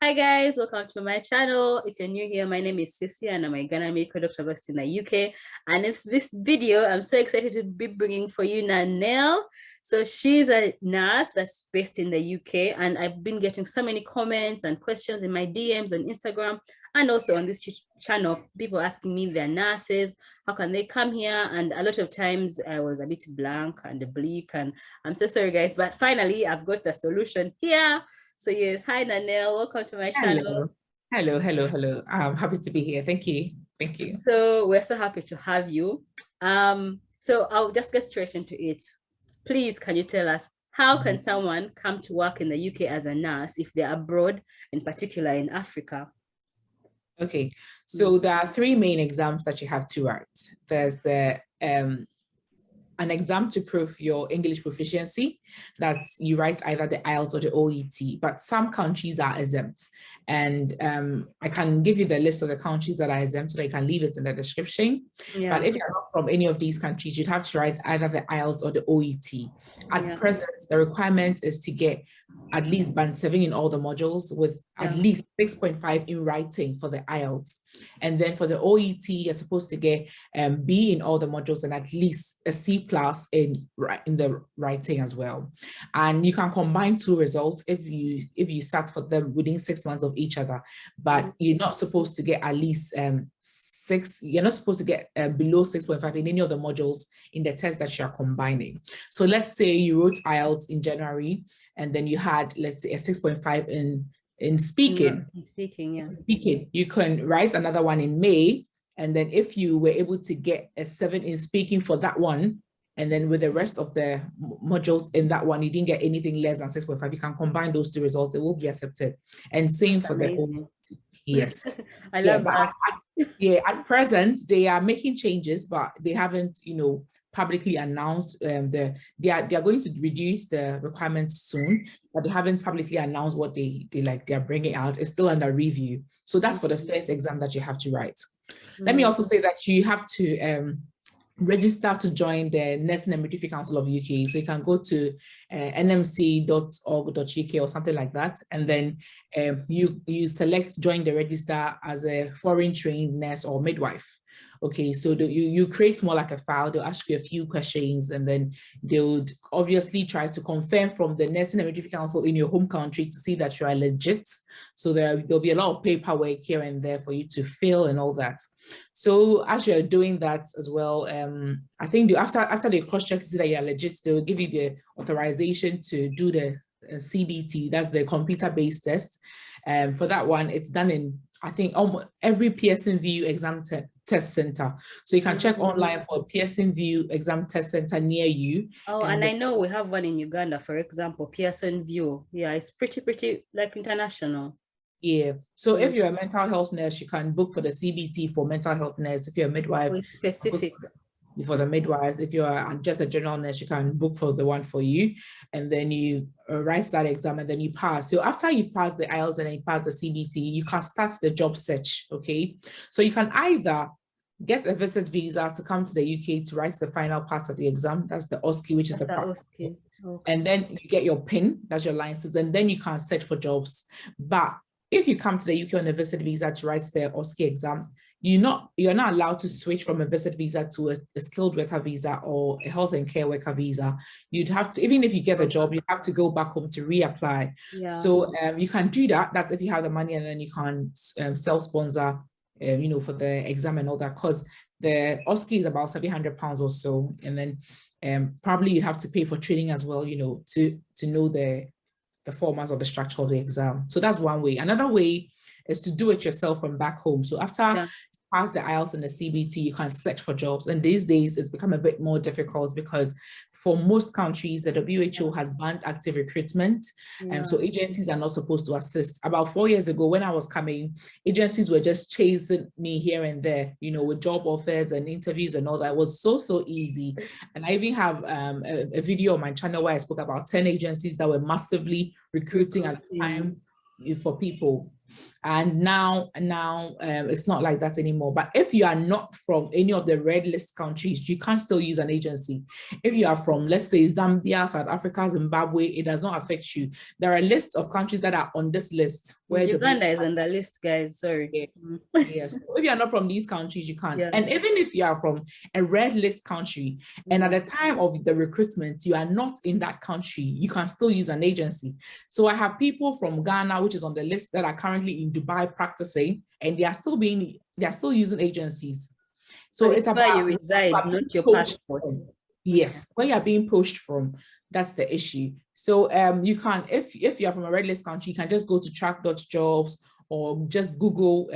Hi guys, welcome to my channel. If you're new here, my name is Lucia and I'm a Ghanaian medical doctor based in the UK. And it's this video I'm so excited to be bringing for you Nanelle. So she's a nurse that's based in the UK, and I've been getting so many comments and questions in my DMs on Instagram and also on this channel. People asking me, they're nurses, how can they come here? And a lot of times I was a bit blank and bleak, and I'm so sorry guys, but finally I've got the solution here. So yes, hi Nanelle, welcome to my channel. Hello. I'm happy to be here. Thank you. So we're so happy to have you. So I'll just get straight into it. Please, can you tell us, how can someone come to work in the UK as a nurse if they're abroad, in particular in Africa? Okay, so there are three main exams that you have to write. There's the an exam to prove your English proficiency. That's you write either the IELTS or the OET, but some countries are exempt. And I can give you the list of the countries that are exempt so that you can leave it in the description. Yeah. But if you're not from any of these countries, you'd have to write either the IELTS or the OET. At present, the requirement is to get at least band 7 in all the modules with at least 6.5 in writing for the IELTS. And then for the OET, you're supposed to get B in all the modules and at least a C+ in the writing as well. And you can combine two results if you start for them within 6 months of each other, but you're not supposed to get at least you're not supposed to get below 6.5 in any of the modules in the test that you're combining. So let's say you wrote IELTS in January and then you had, let's say, a 6.5 in speaking. Speaking, you can write another one in May, and then if you were able to get a 7 in speaking for that one, and then with the rest of the modules in that one, you didn't get anything less than 6.5, you can combine those two results, it will be accepted. And same for the whole. Yes. I love that. At present, they are making changes, but they haven't, publicly announced they are going to reduce the requirements soon, but they haven't publicly announced what they're bringing out. It's still under review. So that's for the first exam that you have to write. Let me also say that you have to register to join the Nursing and Midwifery Council of UK. So you can go to nmc.org.uk or something like that, and then you select join the register as a foreign trained nurse or midwife. Okay, so you create more like a file. They'll ask you a few questions, and then they would obviously try to confirm from the Nursing and Midwifery Council in your home country to see that you are legit. So there'll be a lot of paperwork here and there for you to fill and all that. So as you're doing that as well, I think after they cross-check to see that you're legit, they will give you the authorization to do the CBT. That's the computer-based test. For that one, it's done in, I think, almost every Pearson VUE exam test center. So you can check online for Pearson VUE exam test center near you. Oh, and I know we have one in Uganda, for example, Pearson VUE. Yeah, it's pretty like international. Yeah. So if you're a mental health nurse, you can book for the CBT for mental health nurse. If you're a midwife, it's specific. For the midwives. If you're just a general nurse, you can book for the one for you, and then you write that exam and then you pass. So after you've passed the IELTS and then you pass the CBT, you can start the job search. Okay, so you can either get a visit visa to come to the UK to write the final part of the exam. That's the OSCE, which is the OSCE. Okay. And then you get your PIN, that's your license, and then you can search for jobs. But if you come to the UK on a visit visa to write the OSCE exam, you're not allowed to switch from a visit visa to a skilled worker visa or a health and care worker visa. You'd have to, even if you get a job, you have to go back home to reapply. Yeah. So you can do that. That's if you have the money, and then you can self-sponsor, for the exam and all that, because the OSCE is about £700 or so. And then probably you have to pay for training as well, to know the format or the structure of the exam. So that's one way. Another way is to do it yourself from back home. So after pass the IELTS and the CBT, you can search for jobs. And these days it's become a bit more difficult because for most countries, the WHO has banned active recruitment. And so agencies are not supposed to assist. About 4 years ago, when I was coming, agencies were just chasing me here and there, with job offers and interviews and all that. It was so easy. And I even have a video on my channel where I spoke about 10 agencies that were massively recruiting at the time for people. And now it's not like that anymore. But if you are not from any of the red list countries, you can still use an agency. If you are from, let's say, Zambia, South Africa, Zimbabwe, it does not affect you. There are lists of countries that are on this list where Uganda is on the list, guys. Sorry. Yes. So if you're not from these countries, you can't. Yeah. And even if you are from a red list country, and at the time of the recruitment, you are not in that country, you can still use an agency. So I have people from Ghana, which is on the list, that are currently in Dubai practicing, and they are still using agencies. So it's where about you reside, not your passport. Yes, where you're being poached from, that's the issue. So you can, if you're from a red list country, you can just go to track.jobs or just Google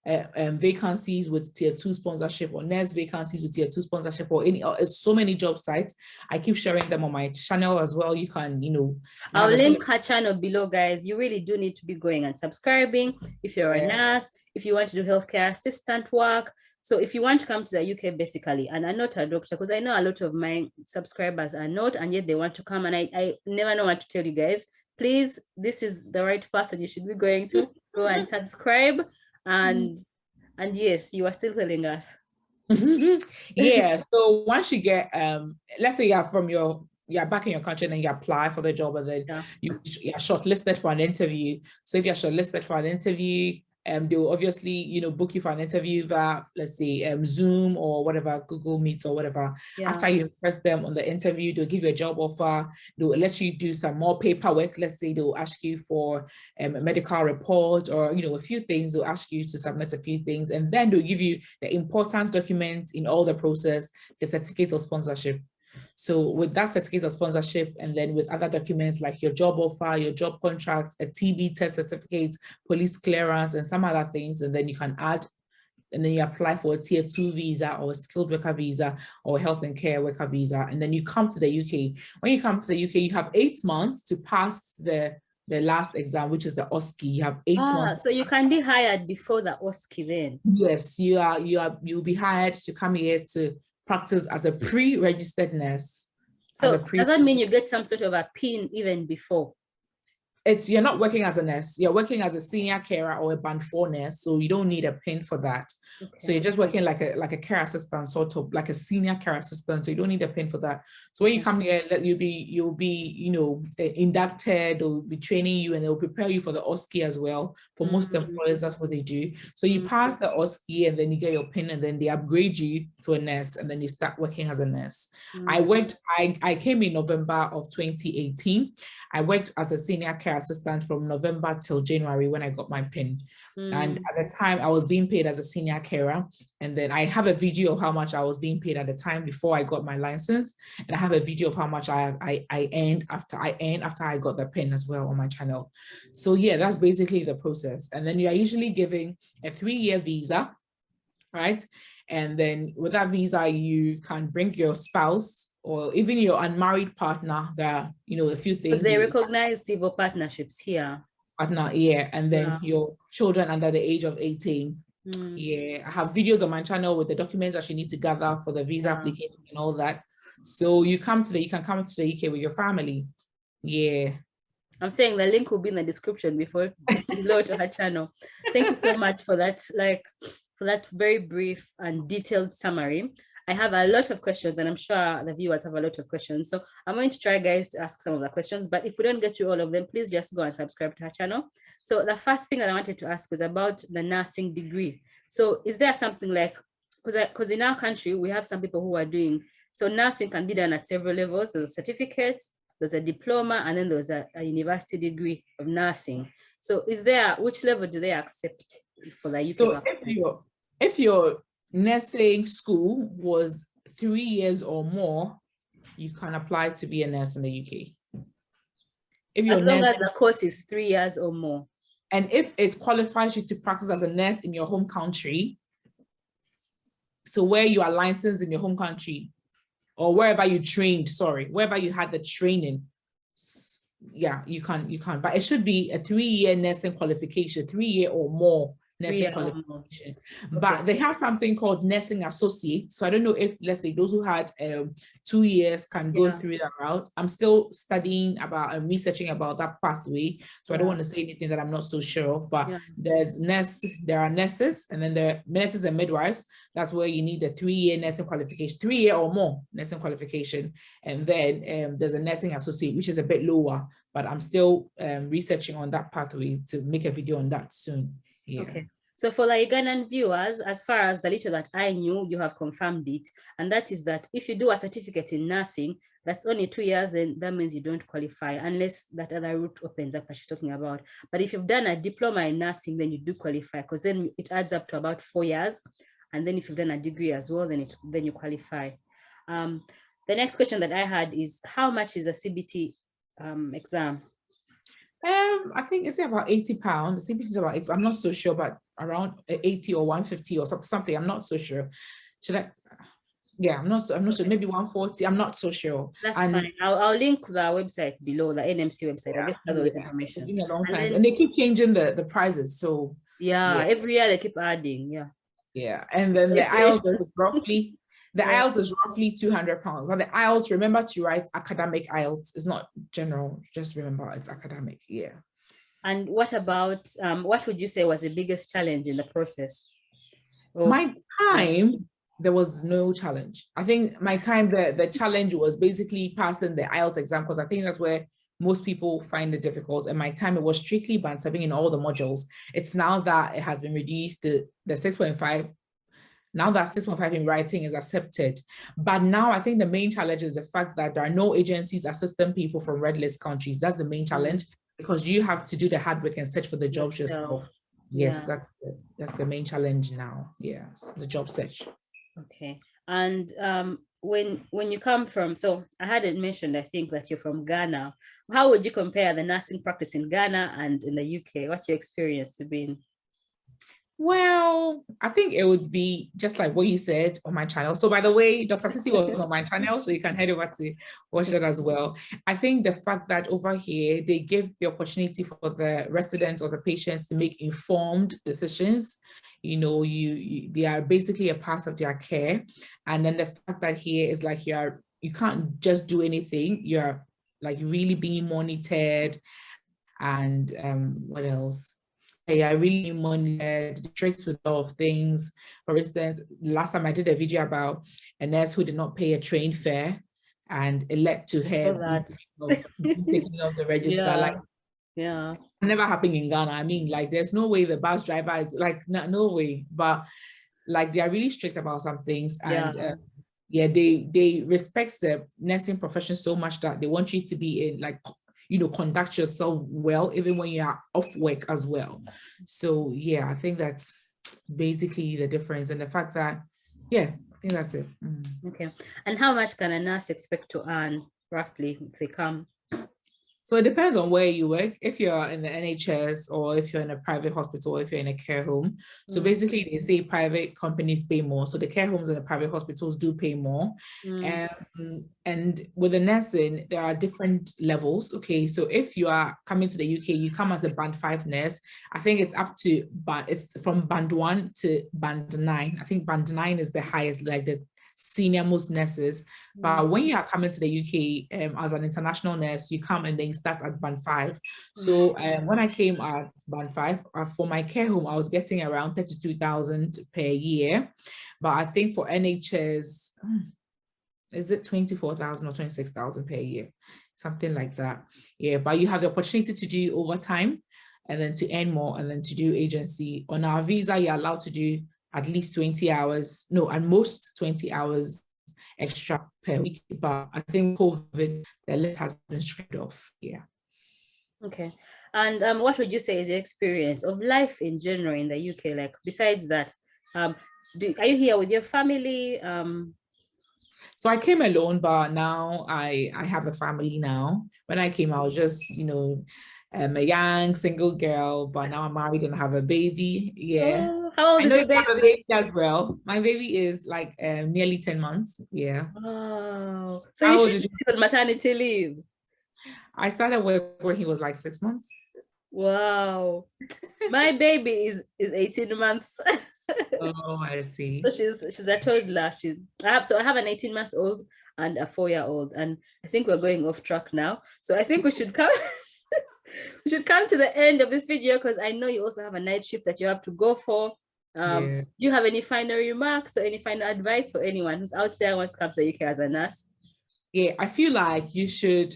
vacancies with tier 2 sponsorship, or nurse vacancies with tier 2 sponsorship, or so many job sites. I keep sharing them on my channel as well. You can, I'll link her channel below, guys. You really do need to be going and subscribing if you're a nurse, if you want to do healthcare assistant work. So if you want to come to the UK, basically, and I'm not a doctor, because I know a lot of my subscribers are not, and yet they want to come, and I never know what to tell you guys. Please, this is the right person you should be going to. Go and subscribe. And yes, you are still telling us. Yeah. So once you get, let's say you're back in your country, and then you apply for the job, and then you're shortlisted for an interview. So if you're shortlisted for an interview, they will obviously, book you for an interview via, let's say, Zoom or whatever, Google Meets or whatever. After you impress them on the interview, they'll give you a job offer. They'll let you do some more paperwork. Let's say they'll ask you for a medical report, or, a few things. They'll ask you to submit a few things, and then they'll give you the important document in all the process, the certificate of sponsorship. So with that certificate of sponsorship, and then with other documents like your job offer, your job contract, a TB test certificate, police clearance, and some other things, and then you can add, and then you apply for a tier 2 visa, or a skilled worker visa, or a health and care worker visa, and then you come to the UK. When you come to the UK, you have 8 months to pass the last exam, which is the OSCE. You have 8 months. So you can be hired before the OSCE then? Yes, you'll be hired to come here to practice as a pre-registered nurse. So does that mean you get some sort of a PIN even before? You're not working as a nurse, you're working as a senior carer or a band 4 nurse, so you don't need a PIN for that. So you're just working like a care assistant, sort of like a senior care assistant, so you don't need a PIN for that. So when you come here, you'll be inducted, they'll be training you, and they'll prepare you for the OSCE as well. For most employers, that's what they do. So you pass the OSCE, and then you get your PIN, and then they upgrade you to a nurse, and then you start working as a nurse. I came in November of 2018. I worked as a senior care assistant from November till January when I got my PIN. And at the time I was being paid as a senior carer, and then I have a video of how much I was being paid at the time before I got my license, and I have a video of how much I earned after I got the PIN as well on my channel. So yeah, that's basically the process. And then you are usually given a 3-year visa, right? And then with that visa, you can bring your spouse or even your unmarried partner. There are, a few things. Because they recognize civil partnerships here. Partner, yeah. And then your children under the age of 18. Yeah, I have videos on my channel with the documents that you need to gather for the visa application and all that. So you can come to the UK with your family. Yeah. I'm saying the link will be in the description below to her channel. Thank you so much for that, for that very brief and detailed summary. I have a lot of questions, and I'm sure the viewers have a lot of questions. So I'm going to try, guys, to ask some of the questions, but if we don't get to all of them, please just go and subscribe to her channel. So the first thing that I wanted to ask was about the nursing degree. So is there something like, because in our country, we have some people who are doing, so nursing can be done at several levels. There's a certificate, there's a diploma, and then there's a university degree of nursing. So which level do they accept for the UK? So if your nursing school was 3 years or more, you can apply to be a nurse in the UK. As long as the course is 3 years or more. And if it qualifies you to practice as a nurse in your home country, so where you are licensed in your home country, or wherever you trained, wherever you had the training, yeah, you can. But it should be a 3-year nursing qualification, 3 year or more nursing qualification. But they have something called nursing associate. So I don't know if, let's say, those who had 2 years can go through that route. I'm still studying about and researching about that pathway. So I don't want to say anything that I'm not so sure of. But there are nurses, and then there are nurses and midwives. That's where you need a 3-year nursing qualification, 3-year or more nursing qualification. And then there's a nursing associate, which is a bit lower. But I'm still researching on that pathway to make a video on that soon. Yeah. Okay. So for like Ghanaian viewers, as far as the little that I knew, you have confirmed it. And that is that if you do a certificate in nursing, that's only 2 years, then that means you don't qualify unless that other route opens up that she's talking about. But if you've done a diploma in nursing, then you do qualify, because then it adds up to about 4 years. And then if you've done a degree as well, then you qualify. The next question that I had is, how much is a CBT exam? I think it's about £80. The CBT is about 80. I'm not so sure, but around 80 or 150 or something. I'm not so sure. Should I? Yeah, I'm not sure. Maybe 140. I'm not so sure. That's fine. I'll link the website below, the NMC website. I guess that's all this information. It's been a long time, and they keep changing the prices. So every year they keep adding. Yeah, and then the IELTS is roughly. The IELTS is roughly £200, but the IELTS, remember to write academic IELTS. It's not general, just remember it's academic, And what about, what would you say was the biggest challenge in the process? My time, there was no challenge. I think my time, the challenge was basically passing the IELTS exam, because I think that's where most people find it difficult. And my time, it was strictly band 7 in all the modules. It's now that it has been reduced to the 6.5. Now that 6.5 in writing is accepted. But now I think the main challenge is the fact that there are no agencies assisting people from red list countries. That's the main challenge, because you have to do the hard work and search for the jobs yourself. Yes, that's the main challenge now. Yes, the job search. Okay. And when you come from, so I hadn't mentioned, I think, that you're from Ghana. How would you compare the nursing practice in Ghana and in the UK? What's your experience been? Well, I think it would be just like what you said on my channel. So by the way, Dr. Sisi was on my channel, so you can head over to watch that as well. I think the fact that over here, they give the opportunity for the residents or the patients to make informed decisions. You know, they are basically a part of their care. And then the fact that here is like you can't just do anything. You're like really being monitored. And what else? I really monitored, strict with a lot of things. For instance, last time I did a video about a nurse who did not pay a train fare, and it led to her taking off the register. Never happened in Ghana. I mean, like, there's no way the bus driver is like, no way. But like, they are really strict about some things, and they respect the nursing profession so much that they want you to be in, like, conduct yourself well, even when you are off work as well. So I think that's basically the difference, and the fact that, I think that's it. Okay. And how much can a nurse expect to earn roughly if they come? So it depends on where you work. If you're in the NHS, or if you're in a private hospital, or if you're in a care home. So basically they say private companies pay more. So the care homes and the private hospitals do pay more. And with the nursing, there are different levels. Okay, so if you are coming to the UK, you come as a band 5 nurse. I think it's up to, but it's from band 1 to band 9. I think band 9 is the highest, like the senior most nurses. But when you are coming to the UK as an international nurse, you come and then you start at band 5. So when I came at band 5, for my care home, I was getting around 32,000 per year. But I think for NHS, is it 24,000 or 26,000 per year? Something like that. Yeah, but you have the opportunity to do overtime, and then to earn more, and then to do agency. On our visa, you're allowed to do at least 20 hours, no, at most 20 hours extra per week. But I think COVID, the list has been stripped off. Yeah. Okay. And what would you say is your experience of life in general in the UK? Like, besides that, are you here with your family? So I came alone, but now I have a family now. When I came, I was just, a young single girl, but now I'm married and have a baby. Yeah. Oh, how old is your baby? Have a baby as well. My baby is like nearly 10 months. Yeah. Oh, so you should be on maternity leave. I started work when he was like 6 months. Wow. My baby is 18 months. Oh, I see. So she's a toddler. I have an 18-month-old and a 4-year-old, and I think we're going off track now. So I think we should come we should come to the end of this video, because I know you also have a night shift that you have to go for. Yeah. Do you have any final remarks or any final advice for anyone who's out there wants to come to the UK as a nurse? Yeah, I feel like you should,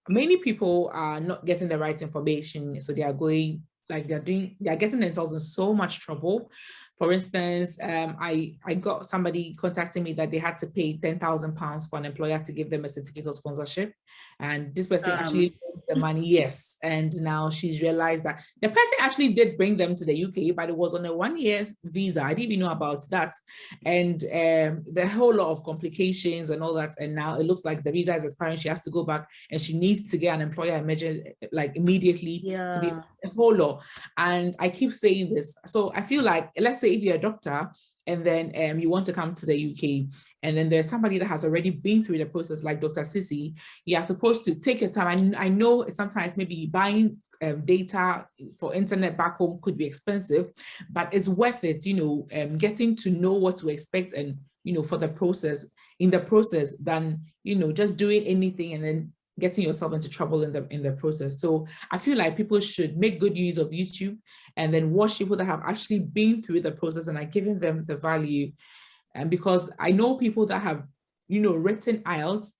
many people are not getting the right information. So they are going, like they're getting themselves in so much trouble. For instance, I got somebody contacting me that they had to pay £10,000 for an employer to give them a certificate of sponsorship. And this person actually paid the money, yes. And now she's realized that the person actually did bring them to the UK, but it was on a 1-year visa. I didn't even know about that. And the whole lot of complications and all that. And now it looks like the visa is expiring. She has to go back and she needs to get an employer immediately to be a whole lot. And I keep saying this. So I feel like, let's say if you're a doctor and then you want to come to the UK, and then there's somebody that has already been through the process, like Dr. Sissy, you are supposed to take your time. I know sometimes maybe buying data for internet back home could be expensive, but it's worth it, getting to know what to expect and, for the process, in the process, than, just doing anything and then getting yourself into trouble in the process. So I feel like people should make good use of YouTube and then watch people that have actually been through the process and are giving them the value. And because I know people that have, written IELTS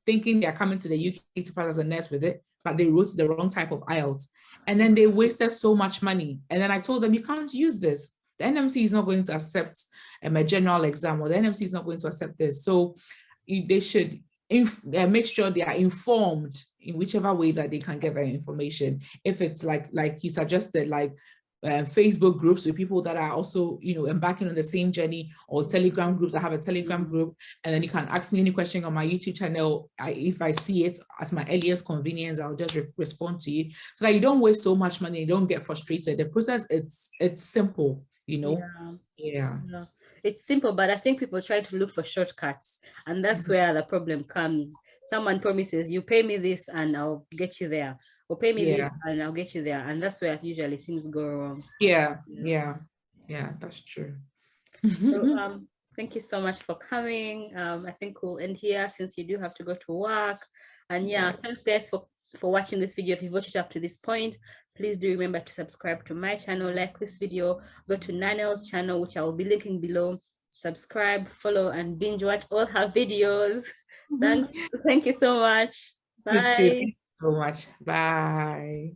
thinking they're coming to the UK to pass as a nurse with it, but they wrote the wrong type of IELTS. And then they wasted so much money. And then I told them, you can't use this. The NMC is not going to accept a general exam, or the NMC is not going to accept this. So they should make sure they are informed in whichever way that they can get their information. If it's like you suggested, like Facebook groups with people that are also, embarking on the same journey, or Telegram groups. I have a Telegram group, and then you can ask me any question on my YouTube channel. If I see it as my earliest convenience, I'll just respond to you, so that you don't waste so much money, you don't get frustrated. The process, it's simple, Yeah. It's simple, but I think people try to look for shortcuts, and that's where the problem comes. Someone promises, you pay me this and I'll get you there, or pay me this and I'll get you there, and that's where usually things go wrong. Yeah, that's true. So, thank you so much for coming. I think we'll end here since you do have to go to work. And thanks guys for watching this video. If you've watched it up to this point, please do remember to subscribe to my channel, like this video, go to Nanel's channel, which I will be linking below. Subscribe, follow, and binge watch all her videos. Thanks. Thank you so much. Bye. Thank you so much. Bye.